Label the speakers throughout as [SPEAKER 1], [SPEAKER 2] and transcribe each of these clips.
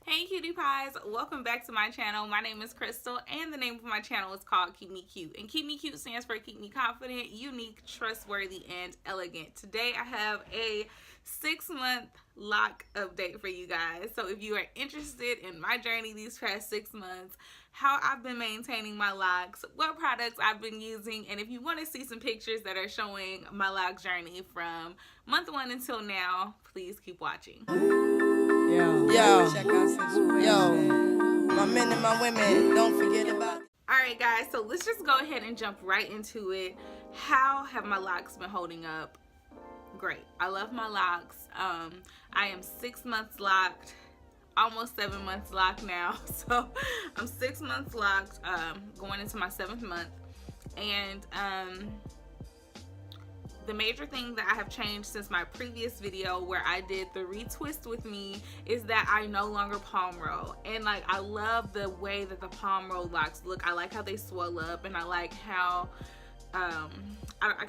[SPEAKER 1] Hey cutie pies, welcome back to my channel. My name is Crystal and the name of my channel is called Keepmecute. And Keepmecute stands for Keep Me Confident, Unique, Trustworthy, and Elegant. Today I have a 6-month lock update for you guys. So if you are interested in my journey these past 6 months, how I've been maintaining my locks, what products I've been using, and if you want to see some pictures that are showing my lock journey from month 1 until now, please keep watching.
[SPEAKER 2] Yo, my men and my women, don't forget about it.
[SPEAKER 1] Alright guys, so let's just go ahead and jump right into it. How have my locks been holding up? Great. I love my locks. I am 6 months locked, almost 7 months locked now. So I'm 6 months locked, going into my 7th month. And the major thing that I have changed since my previous video where I did the retwist with me is that I no longer palm roll. And like, I love the way that the palm roll locks look. I like how they swell up, and I like how I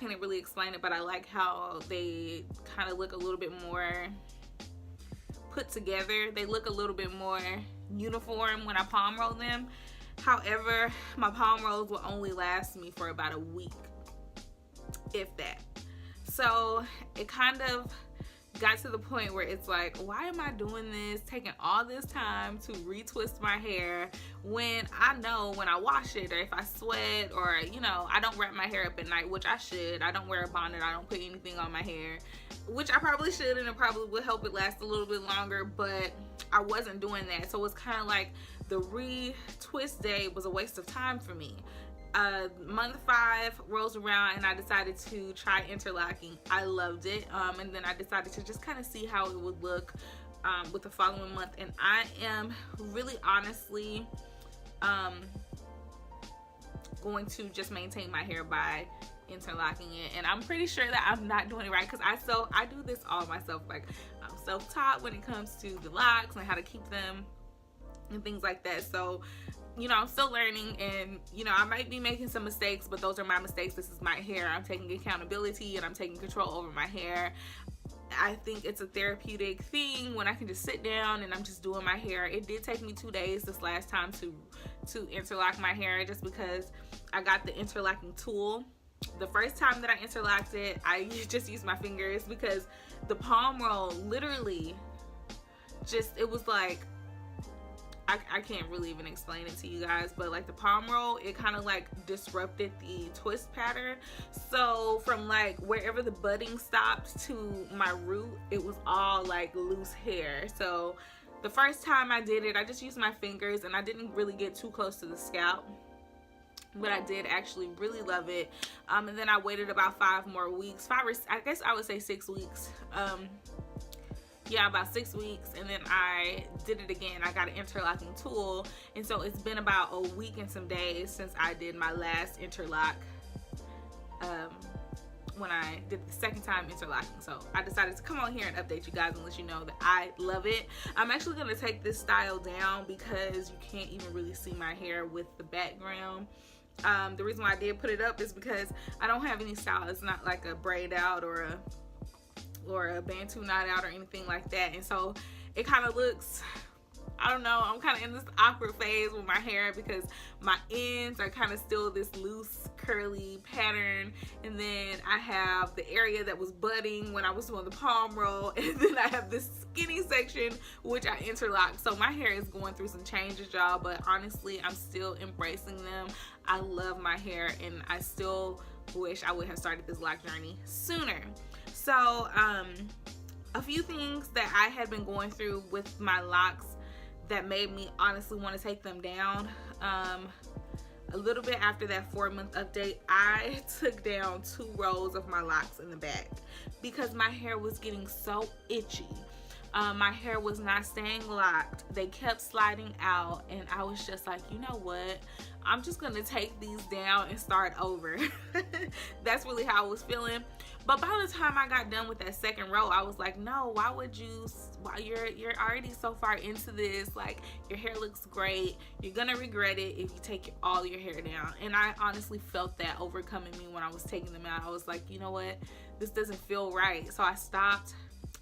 [SPEAKER 1] can't really explain it, but I like how they kind of look a little bit more put together. They look a little bit more uniform when I palm roll them. However, my palm rolls will only last me for about a week, if that. So it kind of got to the point where it's like, why am I doing this, taking all this time to retwist my hair when I know when I wash it, or if I sweat, or I don't wrap my hair up at night, which I should. I don't wear a bonnet, I don't put anything on my hair, which I probably should, and it probably would help it last a little bit longer, but I wasn't doing that. So it's kind of like the retwist day was a waste of time for me. Month 5 rolls around and I decided to try interlocking. I loved it, and then I decided to just kind of see how it would look with the following month, and I am really honestly going to just maintain my hair by interlocking it. And I'm pretty sure that I'm not doing it right, because I do this all myself. Like, I'm self-taught when it comes to the locks and how to keep them and things like that. So I'm still learning, and I might be making some mistakes, but those are my mistakes. This is my hair. I'm taking accountability and I'm taking control over my hair. I think it's a therapeutic thing when I can just sit down and I'm just doing my hair. It did take me 2 days this last time to interlock my hair, just because I got the interlocking tool. The first time that I interlocked it, I just used my fingers, because the palm roll literally it was like, I can't really even explain it to you guys, but like the palm roll, it kind of like disrupted the twist pattern. So from like wherever the budding stopped to my root, it was all like loose hair. So the first time I did it, I just used my fingers and I didn't really get too close to the scalp, but I did actually really love it. And then I waited about 5 more weeks, I guess I would say 6 weeks. Yeah, about 6 weeks, and then I did it again. I got an interlocking tool, and so it's been about a week and some days since I did my last interlock, when I did the second time interlocking. So I decided to come on here and update you guys and let you know that I love it. I'm actually going to take this style down because you can't even really see my hair with the background. The reason why I did put it up is because I don't have any style. It's not like a braid out or a bantu knot out or anything like that, and so it kind of looks, I don't know, I'm kind of in this awkward phase with my hair, because my ends are kind of still this loose curly pattern, and then I have the area that was budding when I was doing the palm roll, and then I have this skinny section which I interlocked. So my hair is going through some changes, y'all, but honestly I'm still embracing them. I love my hair, and I still wish I would have started this lock journey sooner. So a few things that I had been going through with my locks that made me honestly want to take them down. A little bit after that 4-month update, I took down 2 rows of my locks in the back because my hair was getting so itchy. My hair was not staying locked. They kept sliding out, and I was just like, you know what? I'm just gonna take these down and start over. That's really how I was feeling. But by the time I got done with that 2nd row, I was like, no, why would you, you're already so far into this, like, your hair looks great, you're gonna regret it if you take all your hair down. And I honestly felt that overcoming me when I was taking them out. I was like, you know what, this doesn't feel right. So I stopped.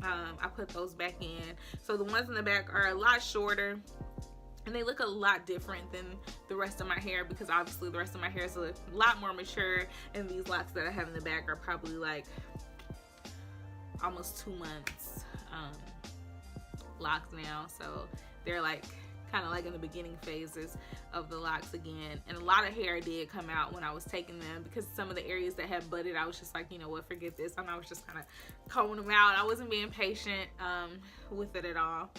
[SPEAKER 1] I put those back in. So the ones in the back are a lot shorter, and they look a lot different than the rest of my hair, because obviously the rest of my hair is a lot more mature, and these locks that I have in the back are probably like almost 2 months locks now. So they're like kind of like in the beginning phases of the locks again. And a lot of hair did come out when I was taking them, because some of the areas that had budded, I was just like, you know what, forget this. And I was just kind of combing them out. I wasn't being patient with it at all.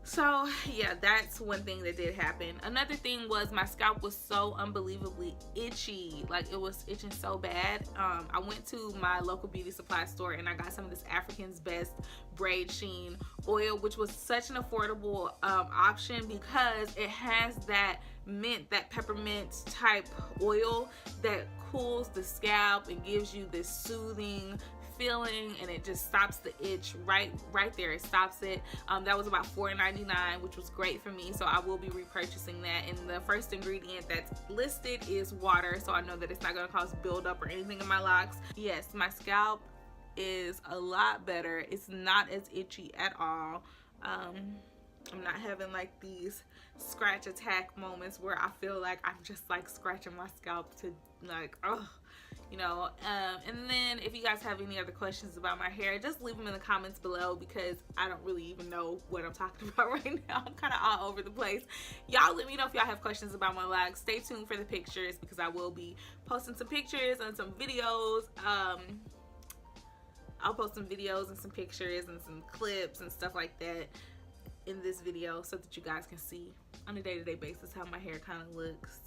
[SPEAKER 1] So yeah, that's one thing that did happen. Another thing was my scalp was so unbelievably itchy. Like, it was itching so bad. I went to my local beauty supply store and I got some of this African's Best Braid Sheen oil, which was such an affordable option, because it has that mint, that peppermint type oil that cools the scalp and gives you this soothing feeling, and it just stops the itch right there. It stops it. That was about $4.99, which was great for me, so I will be repurchasing that. And the first ingredient that's listed is water, so I know that it's not going to cause buildup or anything in my locks. Yes, my scalp is a lot better. It's not as itchy at all. I'm not having like these scratch attack moments where I feel like I'm just like scratching my scalp to like, oh, you know. And then if you guys have any other questions about my hair, just leave them in the comments below, because I don't really even know what I'm talking about right now. I'm kind of all over the place. Y'all let me know if y'all have questions about my locks. Stay tuned for the pictures, because I will be posting some pictures and some videos. I'll post some videos and some pictures and some clips and stuff like that in this video, so that you guys can see on a day-to-day basis how my hair kind of looks.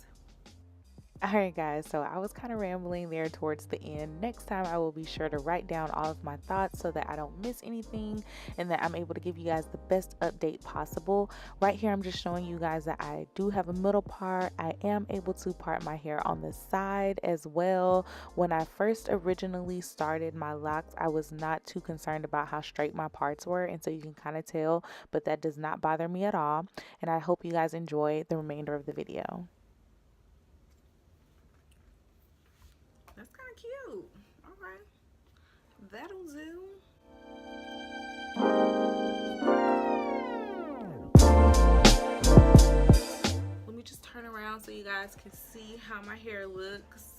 [SPEAKER 3] Alright guys, so I was kind of rambling there towards the end. Next time I will be sure to write down all of my thoughts so that I don't miss anything, and that I'm able to give you guys the best update possible. Right here I'm just showing you guys that I do have a middle part. I am able to part my hair on the side as well. When I first originally started my locks, I was not too concerned about how straight my parts were, and so you can kind of tell, but that does not bother me at all. And I hope you guys enjoy the remainder of the video.
[SPEAKER 1] That's kind of cute. All right, that'll do. Let me just turn around so you guys can see how my hair looks.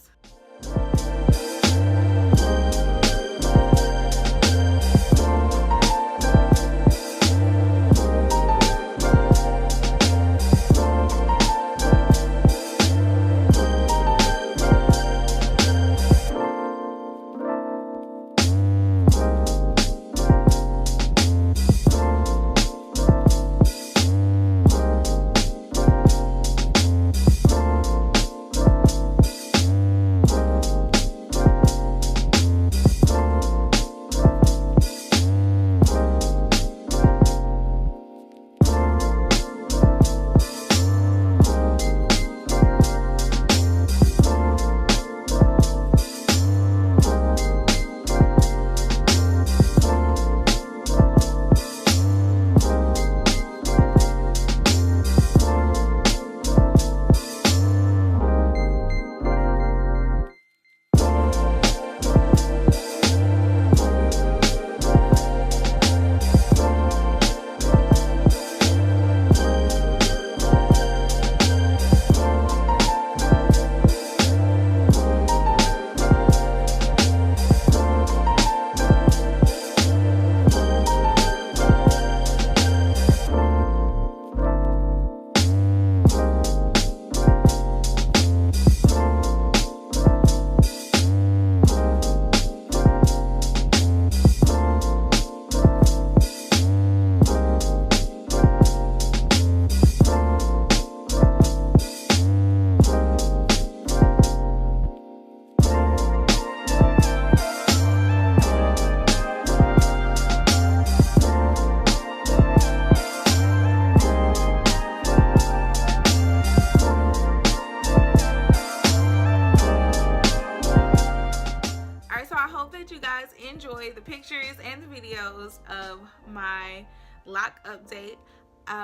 [SPEAKER 1] Enjoy the pictures and the videos of my lock update.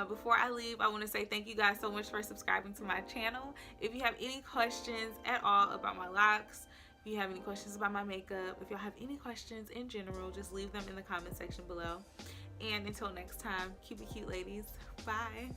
[SPEAKER 1] Before I leave, I want to say thank you guys so much for subscribing to my channel. If you have any questions at all about my locks, if If you have any questions about my makeup, if y'all have any questions in general, just leave them in the comment section below. And until next time, keep it cute, ladies. Bye.